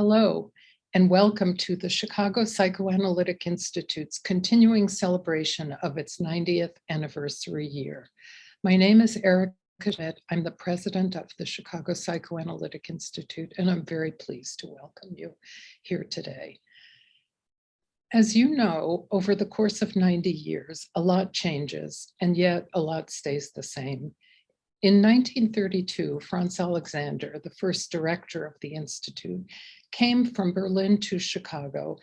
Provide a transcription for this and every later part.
Hello, and welcome to the Chicago Psychoanalytic Institute's continuing celebration of its 90th anniversary year. My name is Erica Schmidt. I'm the president of the Chicago Psychoanalytic Institute, and I'm very pleased to welcome you here today. As you know, over the course of 90 years, a lot changes, and yet a lot stays the same. In 1932, Franz Alexander, the first director of the Institute, came from Berlin to Chicago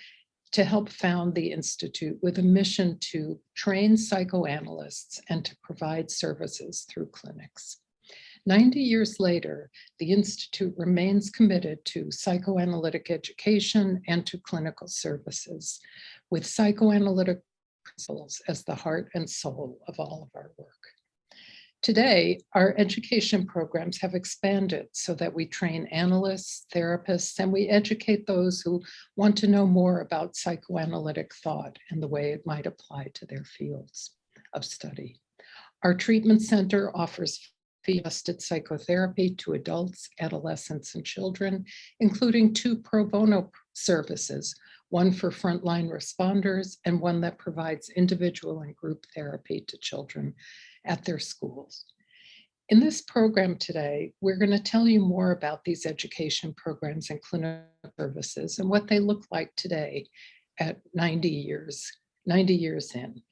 to help found the Institute with a mission to train psychoanalysts and to provide services through clinics. 90 years later, the Institute remains committed to psychoanalytic education and to clinical services, with psychoanalytic principles as the heart and soul of all of our work. Today, our education programs have expanded so that we train analysts, therapists, and we educate those who want to know more about psychoanalytic thought and the way it might apply to their fields of study. Our treatment center offers fee-adjusted psychotherapy to adults, adolescents, and children, including 2 pro bono services, one for frontline responders and one that provides individual and group therapy to children at their schools. In this program today, we're going to tell you more about these education programs and clinical services and what they look like today at 90 years in.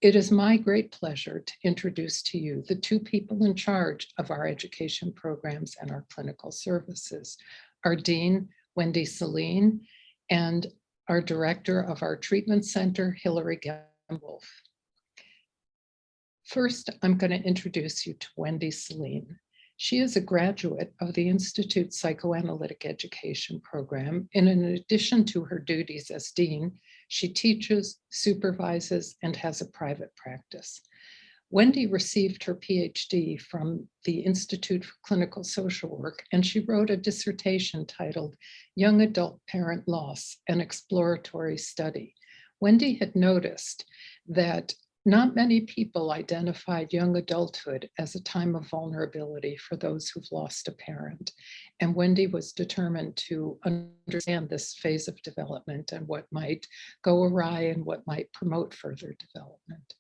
It is my great pleasure to introduce to you the 2 people in charge of our education programs and our clinical services, our Dean, Wendy Selene, and our director of our treatment center, Hilary Gimpel-Wolff. First, I'm going to introduce you to Wendy Selene. She is a graduate of the Institute's Psychoanalytic Education Program, and in addition to her duties as dean, she teaches, supervises, and has a private practice. Wendy received her PhD from the Institute for Clinical Social Work, and she wrote a dissertation titled Young Adult Parent Loss, an Exploratory Study. Wendy had noticed that not many people identified young adulthood as a time of vulnerability for those who've lost a parent. And Wendy was determined to understand this phase of development and what might go awry and what might promote further development.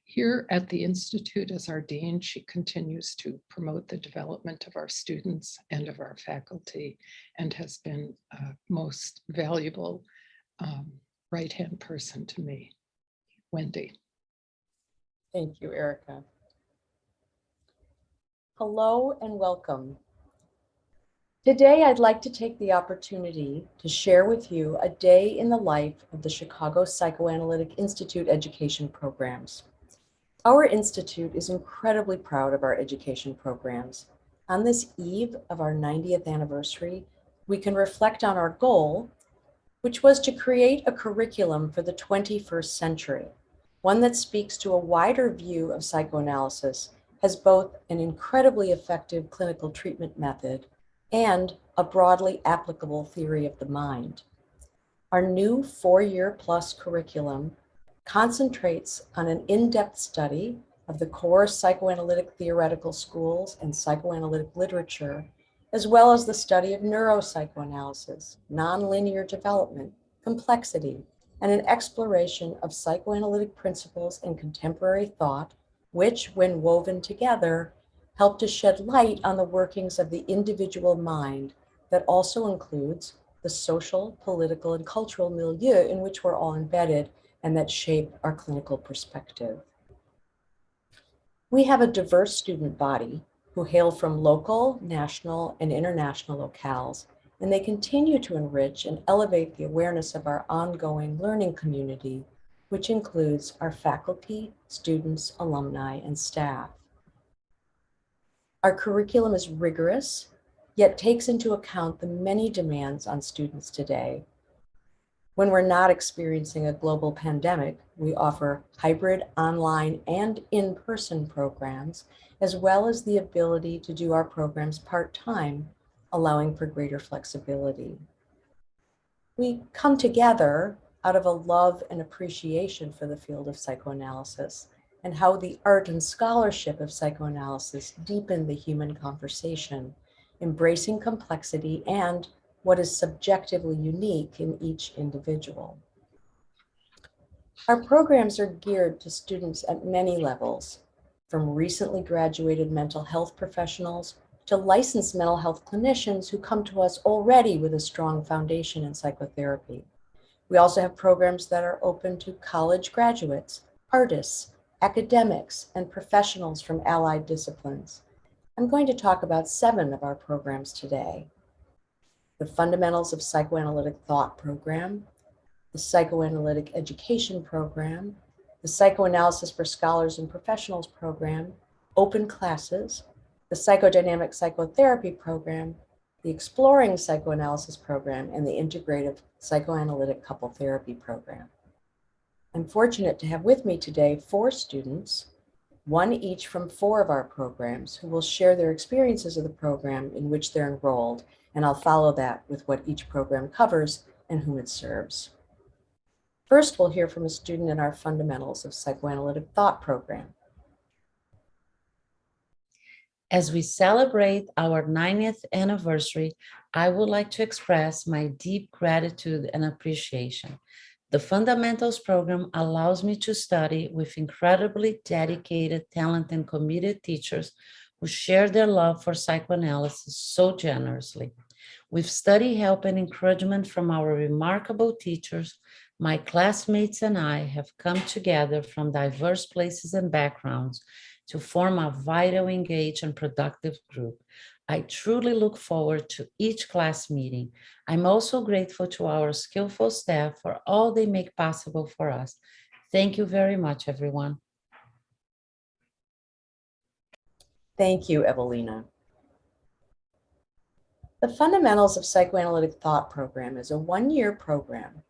Here at the Institute as our dean, she continues to promote the development of our students and of our faculty and has been a most valuable right-hand person to me. Wendy. Thank you, Erica. Hello and welcome. Today, I'd like to take the opportunity to share with you a day in the life of the Chicago Psychoanalytic Institute education programs. Our institute is incredibly proud of our education programs. On this eve of our 90th anniversary, we can reflect on our goal, which was to create a curriculum for the 21st century. One that speaks to a wider view of psychoanalysis as both an incredibly effective clinical treatment method and a broadly applicable theory of the mind. Our new 4-year-plus curriculum concentrates on an in-depth study of the core psychoanalytic theoretical schools and psychoanalytic literature, as well as the study of neuropsychoanalysis, nonlinear development, complexity, and an exploration of psychoanalytic principles and contemporary thought, which, when woven together, help to shed light on the workings of the individual mind that also includes the social, political, and cultural milieu in which we're all embedded and that shape our clinical perspective. We have a diverse student body who hail from local, national, and international locales, and they continue to enrich and elevate the awareness of our ongoing learning community, which includes our faculty, students, alumni, and staff. Our curriculum is rigorous, yet takes into account the many demands on students today. When we're not experiencing a global pandemic, we offer hybrid online and in-person programs, as well as the ability to do our programs part-time, allowing for greater flexibility. We come together out of a love and appreciation for the field of psychoanalysis and how the art and scholarship of psychoanalysis deepen the human conversation, embracing complexity and what is subjectively unique in each individual. Our programs are geared to students at many levels, from recently graduated mental health professionals to licensed mental health clinicians who come to us already with a strong foundation in psychotherapy. We also have programs that are open to college graduates, artists, academics, and professionals from allied disciplines. I'm going to talk about 7 of our programs today. The Fundamentals of Psychoanalytic Thought program, the Psychoanalytic Education program, the Psychoanalysis for Scholars and Professionals program, open classes, the Psychodynamic Psychotherapy program, the Exploring Psychoanalysis program, and the Integrative Psychoanalytic Couple Therapy program. I'm fortunate to have with me today 4 students, 1 each from 4 of our programs, who will share their experiences of the program in which they're enrolled, and I'll follow that with what each program covers and whom it serves. First, we'll hear from a student in our Fundamentals of Psychoanalytic Thought program. As we celebrate our 90th anniversary, I would like to express my deep gratitude and appreciation. The Fundamentals program allows me to study with incredibly dedicated, talented, and committed teachers who share their love for psychoanalysis so generously. With study help and encouragement from our remarkable teachers, my classmates and I have come together from diverse places and backgrounds to form a vital, engaged, and productive group. I truly look forward to each class meeting. I'm also grateful to our skillful staff for all they make possible for us. Thank you very much, everyone. Thank you, Evelina. The Fundamentals of Psychoanalytic Thought program is a 1-year program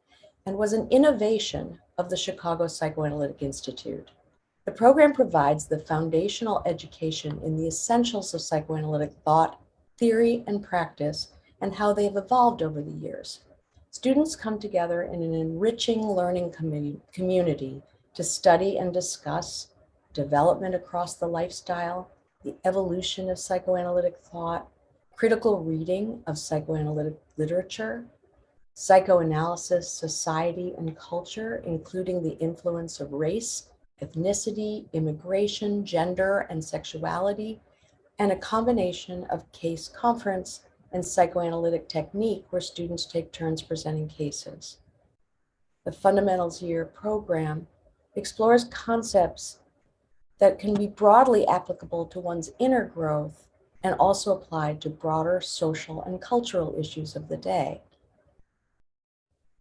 and was an innovation of the Chicago Psychoanalytic Institute. The program provides the foundational education in the essentials of psychoanalytic thought, theory, and practice, and how they've evolved over the years. Students come together in an enriching learning community to study and discuss development across the lifestyle, the evolution of psychoanalytic thought, critical reading of psychoanalytic literature, psychoanalysis, society, and culture, including the influence of race, ethnicity, immigration, gender, and sexuality, and a combination of case conference and psychoanalytic technique where students take turns presenting cases. The Fundamentals Year program explores concepts that can be broadly applicable to one's inner growth and also applied to broader social and cultural issues of the day.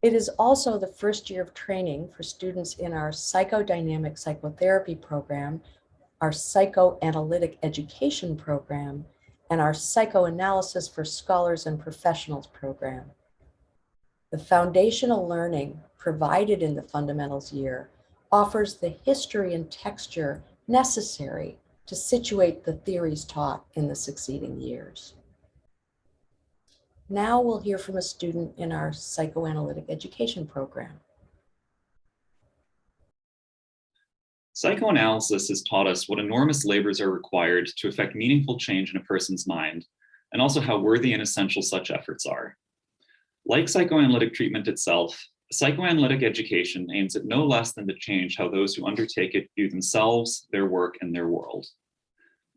It is also the first year of training for students in our Psychodynamic Psychotherapy program, our Psychoanalytic Education program, and our Psychoanalysis for Scholars and Professionals program. The foundational learning provided in the Fundamentals Year offers the history and texture necessary to situate the theories taught in the succeeding years. Now we'll hear from a student in our Psychoanalytic Education program. Psychoanalysis has taught us what enormous labors are required to effect meaningful change in a person's mind, and also how worthy and essential such efforts are. Like psychoanalytic treatment itself, psychoanalytic education aims at no less than to change how those who undertake it view themselves, their work, and their world.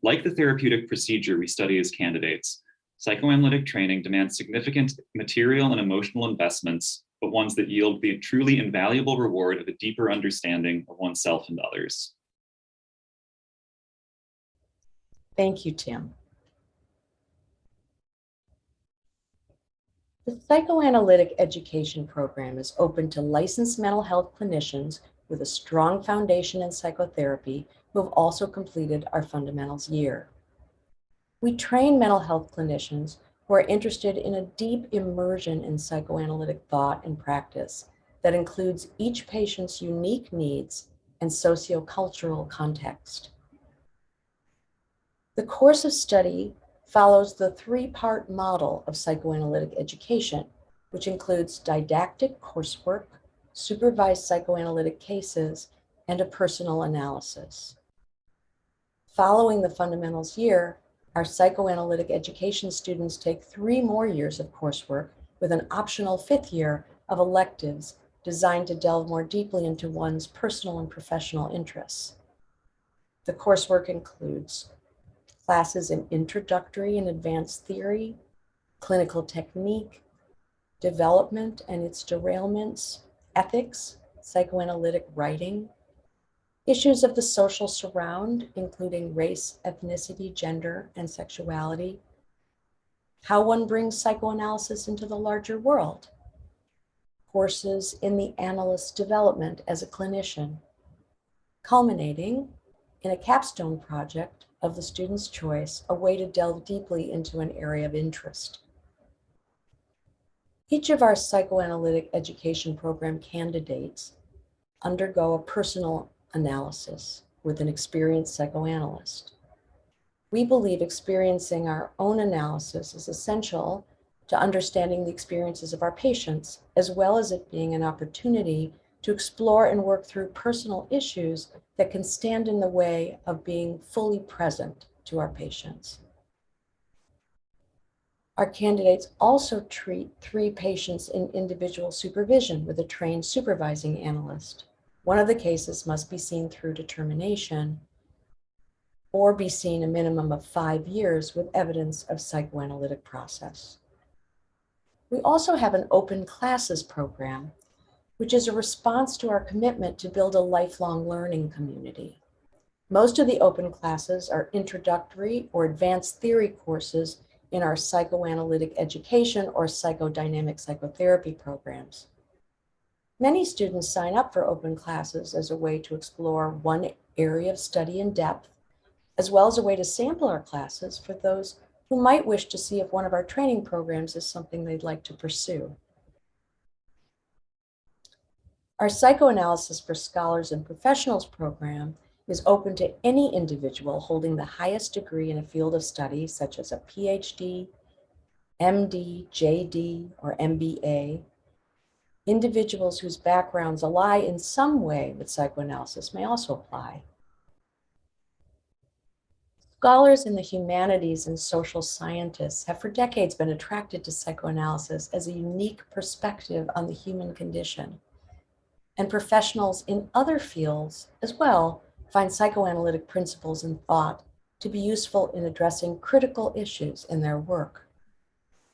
Like the therapeutic procedure we study as candidates, psychoanalytic training demands significant material and emotional investments, but ones that yield the truly invaluable reward of a deeper understanding of oneself and others. Thank you, Tim. The Psychoanalytic Education program is open to licensed mental health clinicians with a strong foundation in psychotherapy who have also completed our Fundamentals Year. We train mental health clinicians who are interested in a deep immersion in psychoanalytic thought and practice that includes each patient's unique needs and sociocultural context. The course of study follows the 3-part model of psychoanalytic education, which includes didactic coursework, supervised psychoanalytic cases, and a personal analysis. Following the Fundamentals Year, our psychoanalytic education students take 3 more years of coursework with an optional 5th year of electives designed to delve more deeply into one's personal and professional interests. The coursework includes classes in introductory and advanced theory, clinical technique, development and its derailments, ethics, psychoanalytic writing, issues of the social surround, including race, ethnicity, gender, and sexuality, how one brings psychoanalysis into the larger world, courses in the analyst's development as a clinician, culminating in a capstone project of the student's choice, a way to delve deeply into an area of interest. Each of our psychoanalytic education program candidates undergo a personal analysis with an experienced psychoanalyst. We believe experiencing our own analysis is essential to understanding the experiences of our patients, as well as it being an opportunity to explore and work through personal issues that can stand in the way of being fully present to our patients. Our candidates also treat 3 patients in individual supervision with a trained supervising analyst. One of the cases must be seen through determination or be seen a minimum of 5 years with evidence of psychoanalytic process. We also have an open classes program, which is a response to our commitment to build a lifelong learning community. Most of the open classes are introductory or advanced theory courses in our psychoanalytic education or psychodynamic psychotherapy programs. Many students sign up for open classes as a way to explore one area of study in depth, as well as a way to sample our classes for those who might wish to see if one of our training programs is something they'd like to pursue. Our Psychoanalysis for Scholars and Professionals program is open to any individual holding the highest degree in a field of study, such as a PhD, MD, JD, or MBA. Individuals whose backgrounds ally in some way with psychoanalysis may also apply. Scholars in the humanities and social scientists have for decades been attracted to psychoanalysis as a unique perspective on the human condition. And professionals in other fields as well find psychoanalytic principles and thought to be useful in addressing critical issues in their work.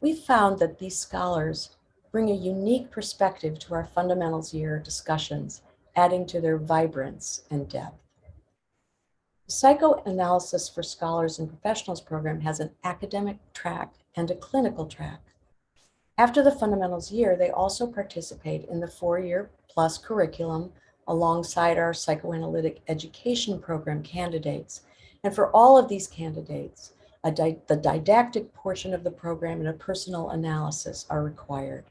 We've found that these scholars bring a unique perspective to our fundamentals year discussions, adding to their vibrance and depth. The Psychoanalysis for Scholars and Professionals program has an academic track and a clinical track. After the fundamentals year, they also participate in the 4-year plus curriculum alongside our psychoanalytic education program candidates. And for all of these candidates, the didactic portion of the program and a personal analysis are required.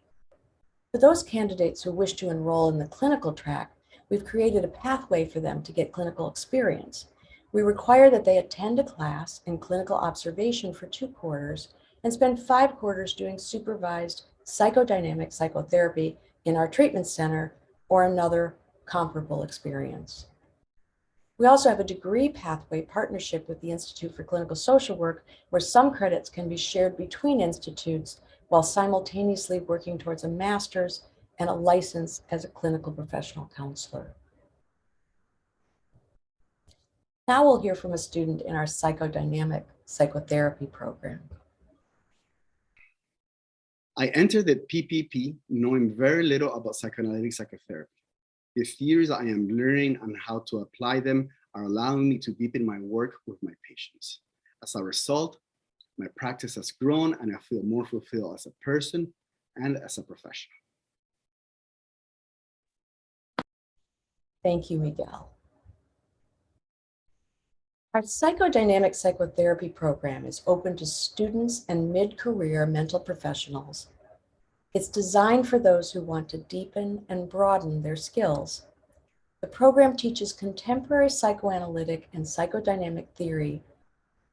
For those candidates who wish to enroll in the clinical track, we've created a pathway for them to get clinical experience. We require that they attend a class in clinical observation for 2 quarters and spend 5 quarters doing supervised psychodynamic psychotherapy in our treatment center or another comparable experience. We also have a degree pathway partnership with the Institute for Clinical Social Work, where some credits can be shared between institutes while simultaneously working towards a master's and a license as a clinical professional counselor. Now we'll hear from a student in our psychodynamic psychotherapy program. I entered the PPP knowing very little about psychoanalytic psychotherapy. The theories I am learning and how to apply them are allowing me to deepen my work with my patients. As a result, my practice has grown and I feel more fulfilled as a person and as a professional. Thank you, Miguel. Our psychodynamic psychotherapy program is open to students and mid-career mental professionals. It's designed for those who want to deepen and broaden their skills. The program teaches contemporary psychoanalytic and psychodynamic theory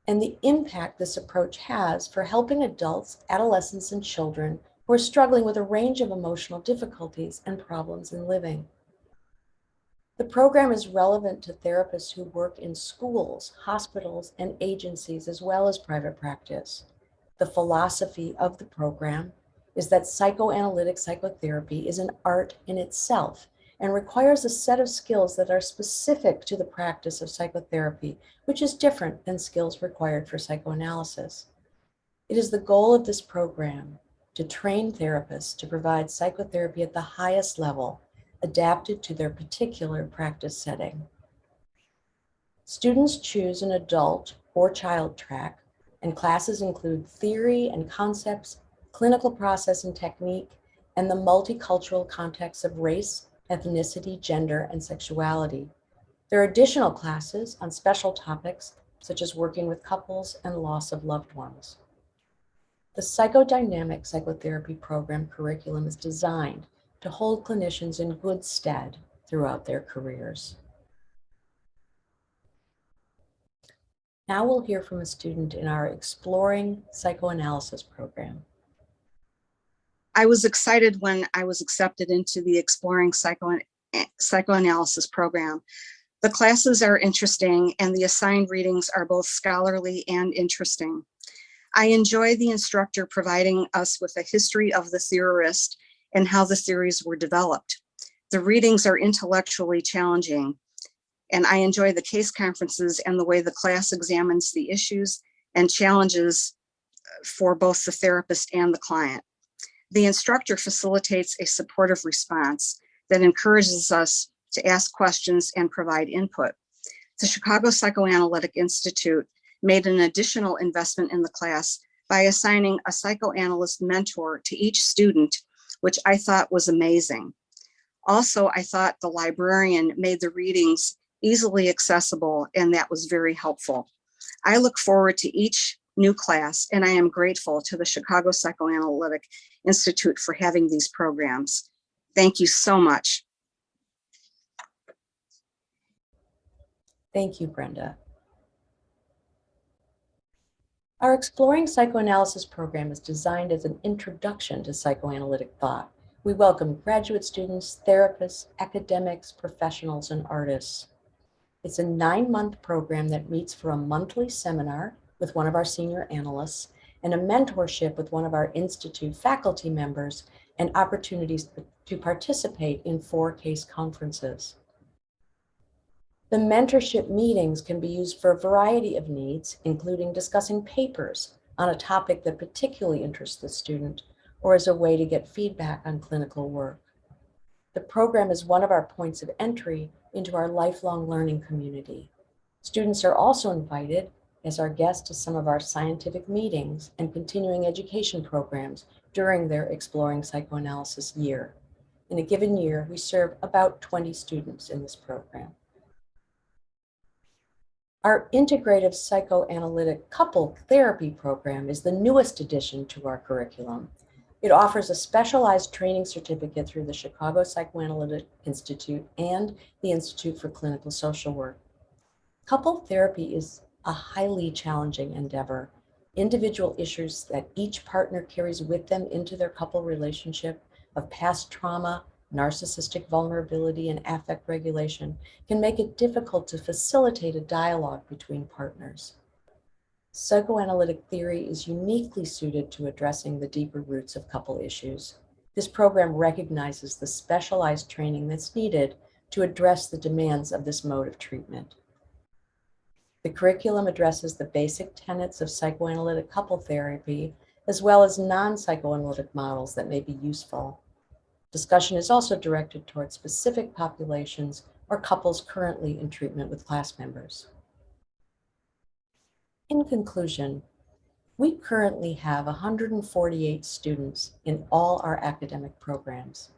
and the impact this approach has for helping adults, adolescents, and children who are struggling with a range of emotional difficulties and problems in living. The program is relevant to therapists who work in schools, hospitals, and agencies, as well as private practice. The philosophy of the program is that psychoanalytic psychotherapy is an art in itself and requires a set of skills that are specific to the practice of psychotherapy, which is different than skills required for psychoanalysis. It is the goal of this program to train therapists to provide psychotherapy at the highest level, adapted to their particular practice setting. Students choose an adult or child track, and classes include theory and concepts, clinical process and technique, and the multicultural context of race, ethnicity, gender, and sexuality. There are additional classes on special topics, such as working with couples and loss of loved ones. The Psychodynamic psychotherapy program curriculum is designed to hold clinicians in good stead throughout their careers. Now we'll hear from a student in our Exploring Psychoanalysis program. I was excited when I was accepted into the Exploring Psychoanalysis program. The classes are interesting and the assigned readings are both scholarly and interesting. I enjoy the instructor providing us with a history of the theorist and how the theories were developed. The readings are intellectually challenging, and I enjoy the case conferences and the way the class examines the issues and challenges for both the therapist and the client. The instructor facilitates a supportive response that encourages us to ask questions and provide input. The Chicago Psychoanalytic Institute made an additional investment in the class by assigning a psychoanalyst mentor to each student, which I thought was amazing. Also, I thought the librarian made the readings easily accessible, and that was very helpful. I look forward to each new class, and I am grateful to the Chicago Psychoanalytic Institute for having these programs. Thank you so much. Thank you, Brenda. Our Exploring Psychoanalysis program is designed as an introduction to psychoanalytic thought. We welcome graduate students, therapists, academics, professionals, and artists. It's a 9-month program that meets for a monthly seminar with one of our senior analysts and a mentorship with one of our institute faculty members and opportunities to participate in 4 case conferences. The mentorship meetings can be used for a variety of needs, including discussing papers on a topic that particularly interests the student, or as a way to get feedback on clinical work. The program is one of our points of entry into our lifelong learning community. Students are also invited as our guests to some of our scientific meetings and continuing education programs during their Exploring Psychoanalysis year. In a given year, we serve about 20 students in this program. Our Integrative Psychoanalytic Couple Therapy program is the newest addition to our curriculum. It offers a specialized training certificate through the Chicago Psychoanalytic Institute and the Institute for Clinical Social Work. Couple therapy is a highly challenging endeavor. Individual issues that each partner carries with them into their couple relationship of past trauma, narcissistic vulnerability, and affect regulation can make it difficult to facilitate a dialogue between partners. Psychoanalytic theory is uniquely suited to addressing the deeper roots of couple issues. This program recognizes the specialized training that's needed to address the demands of this mode of treatment. The curriculum addresses the basic tenets of psychoanalytic couple therapy, as well as non-psychoanalytic models that may be useful. Discussion is also directed towards specific populations or couples currently in treatment with class members. In conclusion, we currently have 148 students in all our academic programs.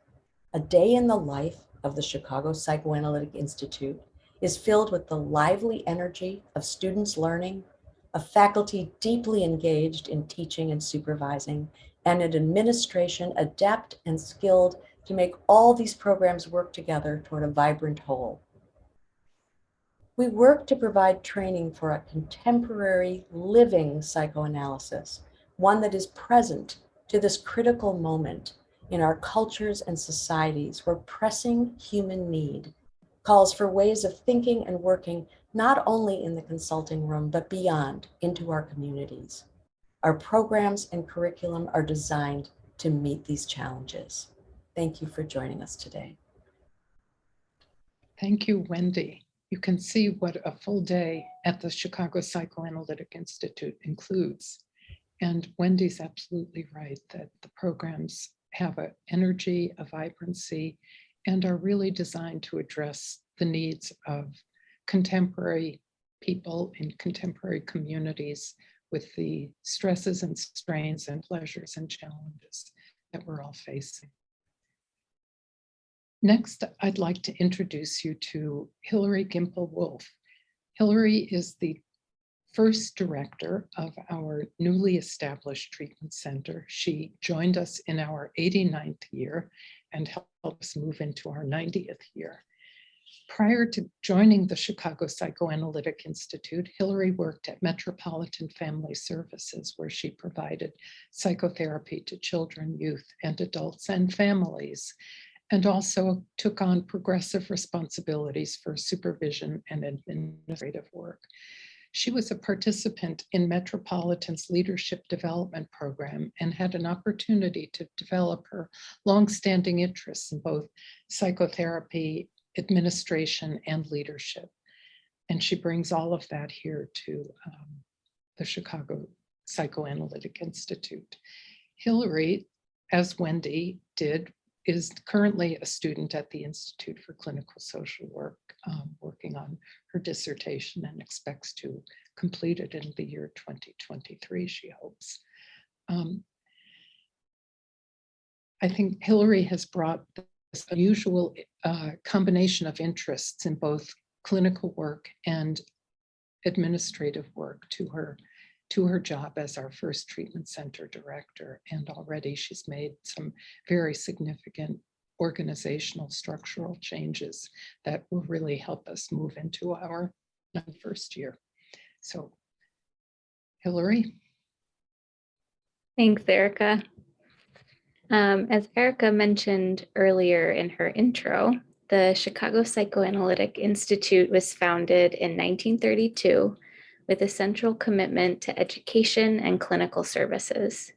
A day in the life of the Chicago Psychoanalytic Institute is filled with the lively energy of students learning, a faculty deeply engaged in teaching and supervising, and an administration adept and skilled to make all these programs work together toward a vibrant whole. We work to provide training for a contemporary living psychoanalysis, one that is present to this critical moment in our cultures and societies where pressing human need calls for ways of thinking and working not only in the consulting room, but beyond into our communities. Our programs and curriculum are designed to meet these challenges. Thank you for joining us today. Thank you, Wendy. You can see what a full day at the Chicago Psychoanalytic Institute includes. And Wendy's absolutely right that the programs have an energy, a vibrancy, and are really designed to address the needs of contemporary people in contemporary communities with the stresses and strains and pleasures and challenges that we're all facing. Next, I'd like to introduce you to Hilary Gimpel-Wolff. Hilary is the first director of our newly established treatment center. She joined us in our 89th year and helped us move into our 90th year. Prior to joining the Chicago Psychoanalytic Institute, Hilary worked at Metropolitan Family Services, where she provided psychotherapy to children, youth, and adults and families, and also took on progressive responsibilities for supervision and administrative work. She was a participant in Metropolitan's Leadership Development Program and had an opportunity to develop her longstanding interests in both psychotherapy, administration, and leadership. And she brings all of that here to the Chicago Psychoanalytic Institute. Hilary, as Wendy did, is currently a student at the Institute for Clinical Social Work, working on her dissertation and expects to complete it in the year 2023, she hopes. I think Hilary has brought this unusual combination of interests in both clinical work and administrative work to her job as our first treatment center director. And already she's made some very significant organizational structural changes that will really help us move into our first year. So, Hilary. Thanks, Erica. As Erica mentioned earlier in her intro, the Chicago Psychoanalytic Institute was founded in 1932 with a central commitment to education and clinical services.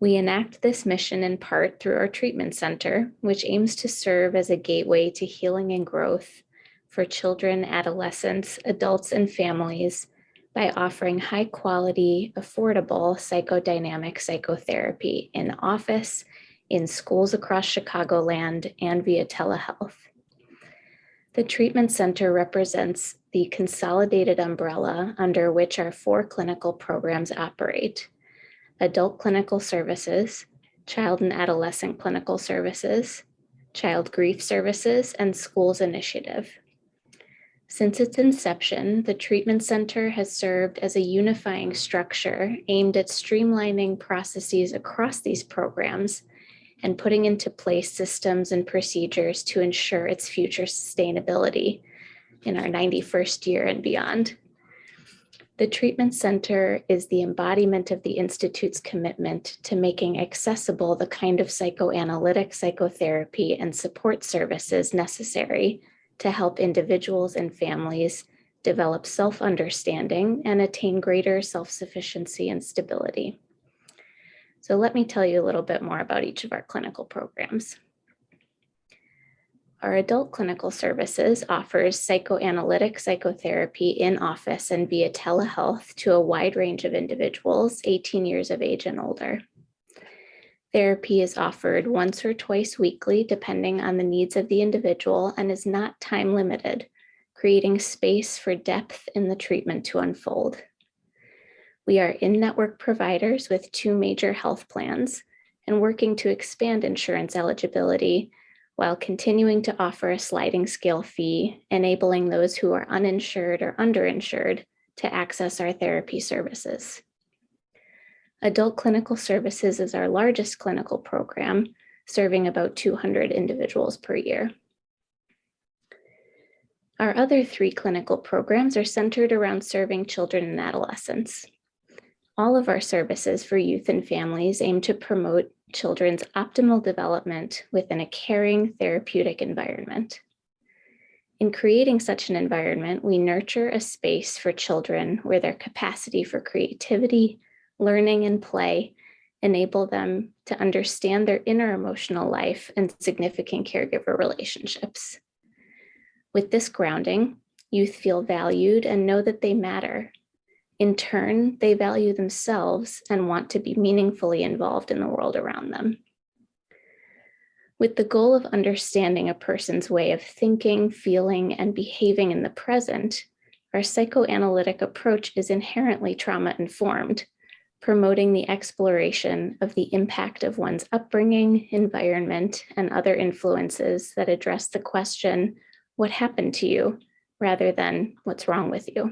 We enact this mission in part through our treatment center, which aims to serve as a gateway to healing and growth for children, adolescents, adults, and families by offering high quality, affordable psychodynamic psychotherapy in office, in schools across Chicagoland, and via telehealth. The treatment center represents the consolidated umbrella under which our 4 clinical programs operate: adult clinical services, child and adolescent clinical services, child grief services, and schools initiative. Since its inception, the treatment center has served as a unifying structure aimed at streamlining processes across these programs and putting into place systems and procedures to ensure its future sustainability in our 91st year and beyond. The treatment center is the embodiment of the Institute's commitment to making accessible the kind of psychoanalytic psychotherapy and support services necessary to help individuals and families develop self-understanding and attain greater self-sufficiency and stability. So let me tell you a little bit more about each of our clinical programs. Our adult clinical services offers psychoanalytic psychotherapy in office and via telehealth to a wide range of individuals 18 years of age and older. Therapy is offered once or twice weekly, depending on the needs of the individual, and is not time limited, creating space for depth in the treatment to unfold. We are in-network providers with 2 major health plans and working to expand insurance eligibility while continuing to offer a sliding scale fee, enabling those who are uninsured or underinsured to access our therapy services. Adult clinical services is our largest clinical program, serving about 200 individuals per year. Our other 3 clinical programs are centered around serving children and adolescents. All of our services for youth and families aim to promote children's optimal development within a caring, therapeutic environment. In creating such an environment, we nurture a space for children where their capacity for creativity, learning, and play enable them to understand their inner emotional life and significant caregiver relationships. With this grounding, youth feel valued and know that they matter. In turn, they value themselves and want to be meaningfully involved in the world around them. With the goal of understanding a person's way of thinking, feeling, and behaving in the present, our psychoanalytic approach is inherently trauma-informed, promoting the exploration of the impact of one's upbringing, environment, and other influences that address the question, what happened to you, rather than what's wrong with you.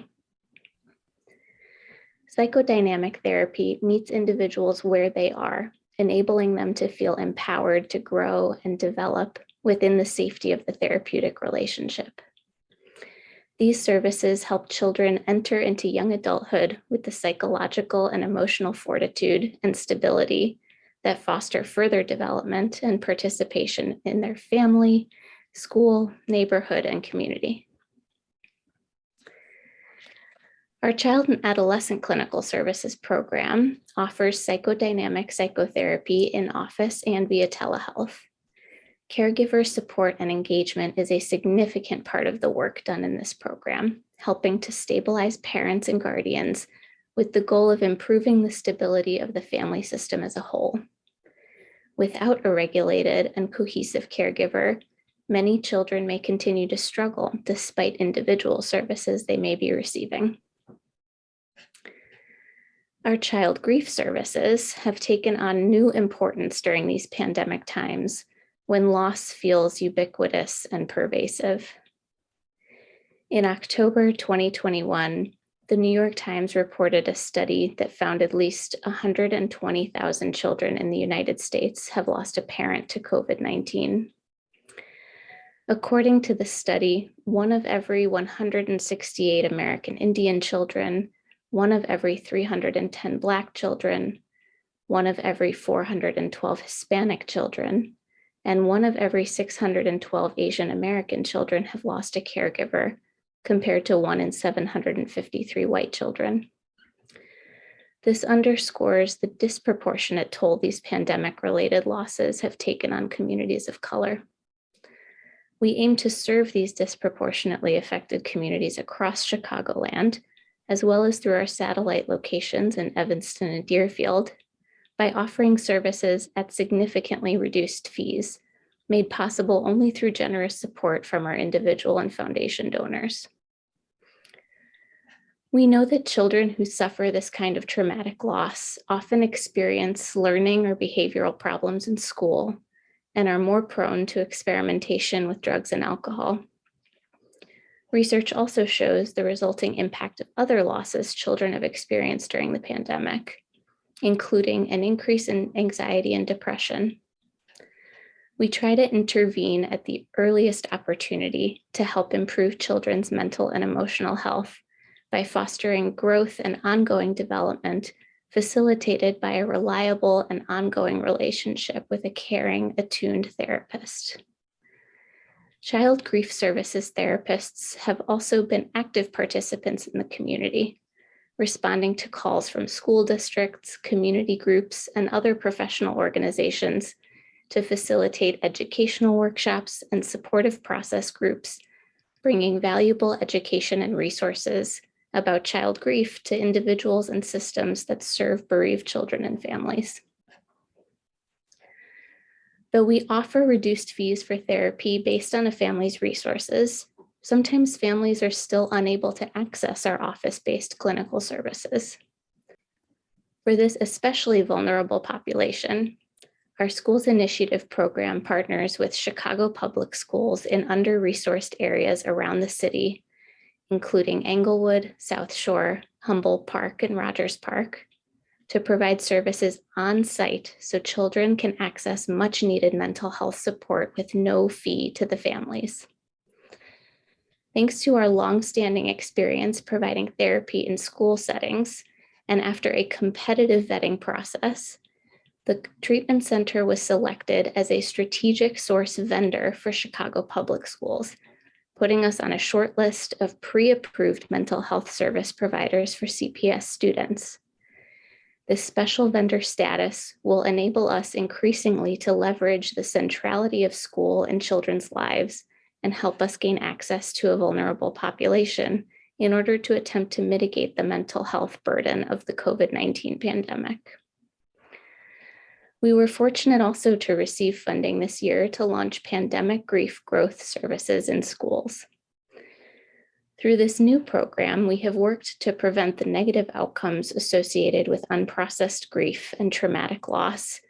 Psychodynamic therapy meets individuals where they are, enabling them to feel empowered to grow and develop within the safety of the therapeutic relationship. These services help children enter into young adulthood with the psychological and emotional fortitude and stability that foster further development and participation in their family, school, neighborhood, and community. Our Child and Adolescent Clinical Services program offers psychodynamic psychotherapy in office and via telehealth. Caregiver support and engagement is a significant part of the work done in this program, helping to stabilize parents and guardians with the goal of improving the stability of the family system as a whole. Without a regulated and cohesive caregiver, many children may continue to struggle despite individual services they may be receiving. Our child grief services have taken on new importance during these pandemic times when loss feels ubiquitous and pervasive. In October 2021, the New York Times reported a study that found at least 120,000 children in the United States have lost a parent to COVID-19. According to the study, 1 of every 168 American Indian children, 1 of every 310 Black children, 1 of every 412 Hispanic children, and 1 of every 612 Asian American children have lost a caregiver, compared to 1 in 753 white children. This underscores the disproportionate toll these pandemic-related losses have taken on communities of color. We aim to serve these disproportionately affected communities across Chicagoland, as well as through our satellite locations in Evanston and Deerfield, by offering services at significantly reduced fees, made possible only through generous support from our individual and foundation donors. We know that children who suffer this kind of traumatic loss often experience learning or behavioral problems in school and are more prone to experimentation with drugs and alcohol. Research also shows the resulting impact of other losses children have experienced during the pandemic, including an increase in anxiety and depression. We try to intervene at the earliest opportunity to help improve children's mental and emotional health by fostering growth and ongoing development facilitated by a reliable and ongoing relationship with a caring, attuned therapist. Child grief services therapists have also been active participants in the community, responding to calls from school districts, community groups, and other professional organizations to facilitate educational workshops and supportive process groups, bringing valuable education and resources about child grief to individuals and systems that serve bereaved children and families. Though we offer reduced fees for therapy based on a family's resources, sometimes families are still unable to access our office-based clinical services. For this especially vulnerable population, our Schools Initiative program partners with Chicago Public Schools in under-resourced areas around the city, including Englewood, South Shore, Humboldt Park, and Rogers Park, to provide services on site so children can access much needed mental health support with no fee to the families. Thanks to our longstanding experience providing therapy in school settings, and after a competitive vetting process, the treatment center was selected as a strategic source vendor for Chicago Public Schools, putting us on a short list of pre-approved mental health service providers for CPS students. This special vendor status will enable us increasingly to leverage the centrality of school in children's lives and help us gain access to a vulnerable population in order to attempt to mitigate the mental health burden of the COVID-19 pandemic. We were fortunate also to receive funding this year to launch pandemic grief growth services in schools. Through this new program, we have worked to prevent the negative outcomes associated with unprocessed grief and traumatic loss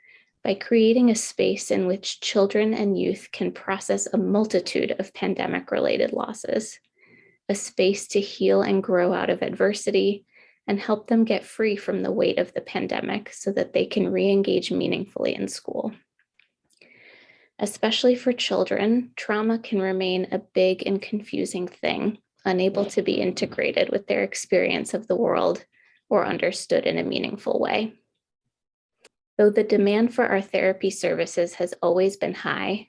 by creating a space in which children and youth can process a multitude of pandemic-related losses, a space to heal and grow out of adversity, and help them get free from the weight of the pandemic so that they can re-engage meaningfully in school. Especially for children, trauma can remain a big and confusing thing, unable to be integrated with their experience of the world or understood in a meaningful way. Though the demand for our therapy services has always been high,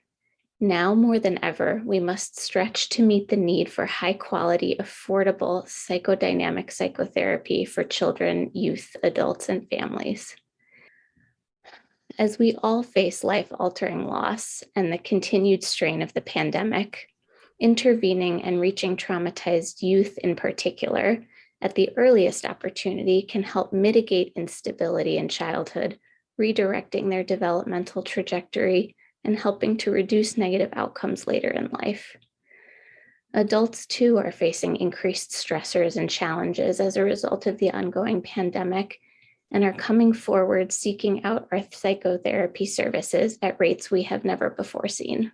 now more than ever, we must stretch to meet the need for high-quality, affordable psychodynamic psychotherapy for children, youth, adults, and families. As we all face life-altering loss and the continued strain of the pandemic, intervening and reaching traumatized youth in particular at the earliest opportunity can help mitigate instability in childhood, redirecting their developmental trajectory and helping to reduce negative outcomes later in life. Adults too are facing increased stressors and challenges as a result of the ongoing pandemic and are coming forward seeking out our psychotherapy services at rates we have never before seen.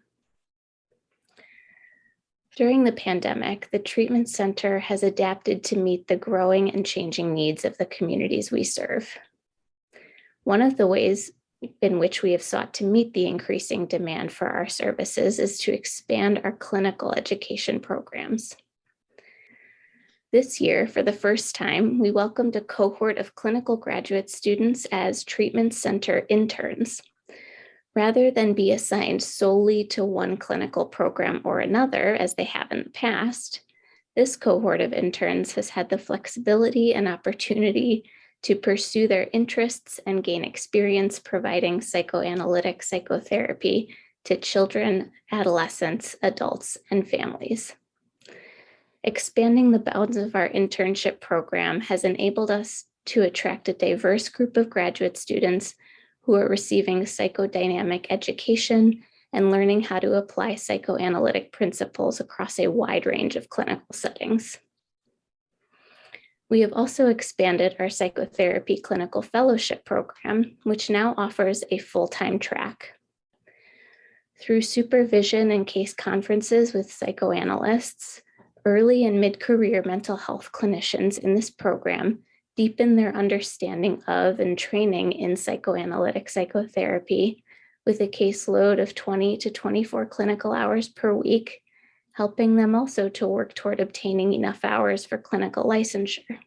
During the pandemic, the treatment center has adapted to meet the growing and changing needs of the communities we serve. One of the ways in which we have sought to meet the increasing demand for our services is to expand our clinical education programs. This year, for the first time, we welcomed a cohort of clinical graduate students as treatment center interns. Rather than be assigned solely to one clinical program or another, as they have in the past, this cohort of interns has had the flexibility and opportunity to pursue their interests and gain experience providing psychoanalytic psychotherapy to children, adolescents, adults, and families. Expanding the bounds of our internship program has enabled us to attract a diverse group of graduate students who are receiving psychodynamic education and learning how to apply psychoanalytic principles across a wide range of clinical settings. We have also expanded our psychotherapy clinical fellowship program, which now offers a full-time track. Through supervision and case conferences with psychoanalysts, early and mid-career mental health clinicians in this program deepen their understanding of and training in psychoanalytic psychotherapy with a caseload of 20 to 24 clinical hours per week, helping them also to work toward obtaining enough hours for clinical licensure.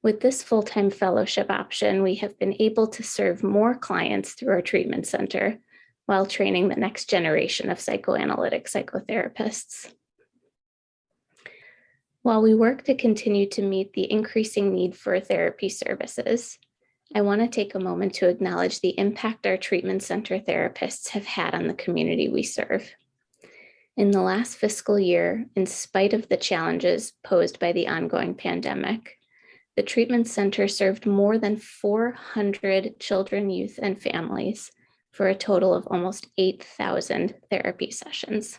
With this full-time fellowship option, we have been able to serve more clients through our treatment center while training the next generation of psychoanalytic psychotherapists. While we work to continue to meet the increasing need for therapy services, I want to take a moment to acknowledge the impact our treatment center therapists have had on the community we serve. In the last fiscal year, in spite of the challenges posed by the ongoing pandemic, the treatment center served more than 400 children, youth, and families for a total of almost 8,000 therapy sessions.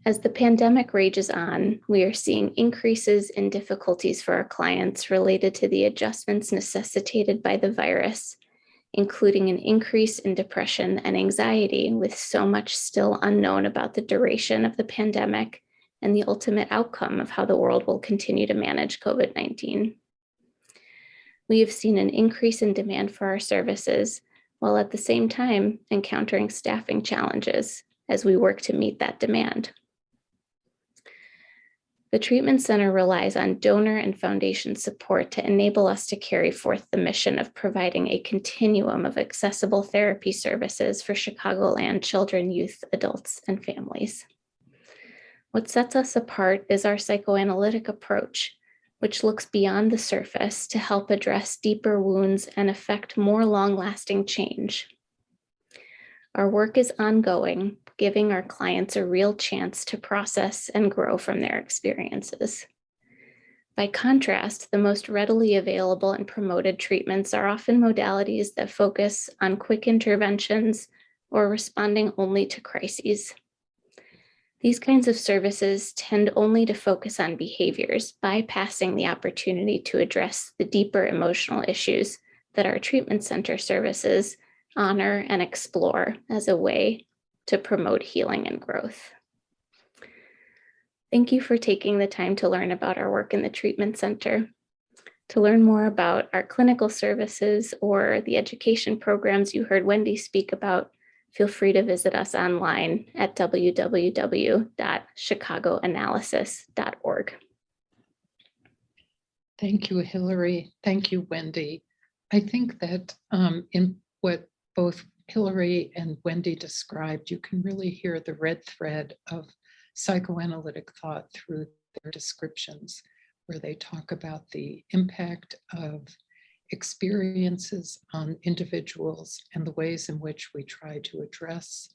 As the pandemic rages on, we are seeing increases in difficulties for our clients related to the adjustments necessitated by the virus, including an increase in depression and anxiety, with so much still unknown about the duration of the pandemic and the ultimate outcome of how the world will continue to manage COVID-19. We have seen an increase in demand for our services, while at the same time encountering staffing challenges as we work to meet that demand. The treatment center relies on donor and foundation support to enable us to carry forth the mission of providing a continuum of accessible therapy services for Chicagoland children, youth, adults, and families. What sets us apart is our psychoanalytic approach, which looks beyond the surface to help address deeper wounds and effect more long-lasting change. Our work is ongoing, giving our clients a real chance to process and grow from their experiences. By contrast, the most readily available and promoted treatments are often modalities that focus on quick interventions or responding only to crises. These kinds of services tend only to focus on behaviors, bypassing the opportunity to address the deeper emotional issues that our treatment center services honor and explore as a way to promote healing and growth. Thank you for taking the time to learn about our work in the treatment center. To learn more about our clinical services or the education programs you heard Wendy speak about, feel free to visit us online at www.chicagoanalysis.org. Thank you, Hillary. Thank you, Wendy. I think that in what both Hillary and Wendy described, you can really hear the red thread of psychoanalytic thought through their descriptions, where they talk about the impact of experiences on individuals and the ways in which we try to address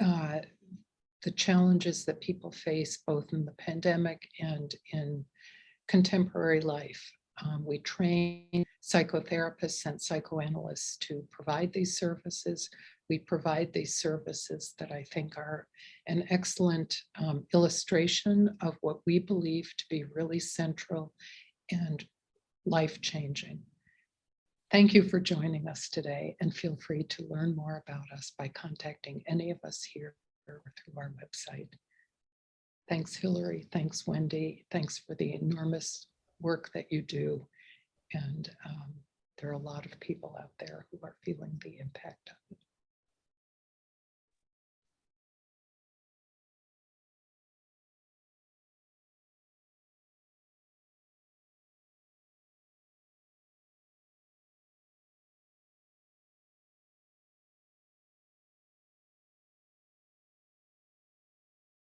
the challenges that people face both in the pandemic and in contemporary life. We train psychotherapists and psychoanalysts to provide these services. We provide these services that I think are an excellent illustration of what we believe to be really central and life-changing. Thank you for joining us today, and feel free to learn more about us by contacting any of us here or through our website. Thanks, Hillary. Thanks, Wendy. Thanks for the enormous work that you do. And there are a lot of people out there who are feeling the impact of it.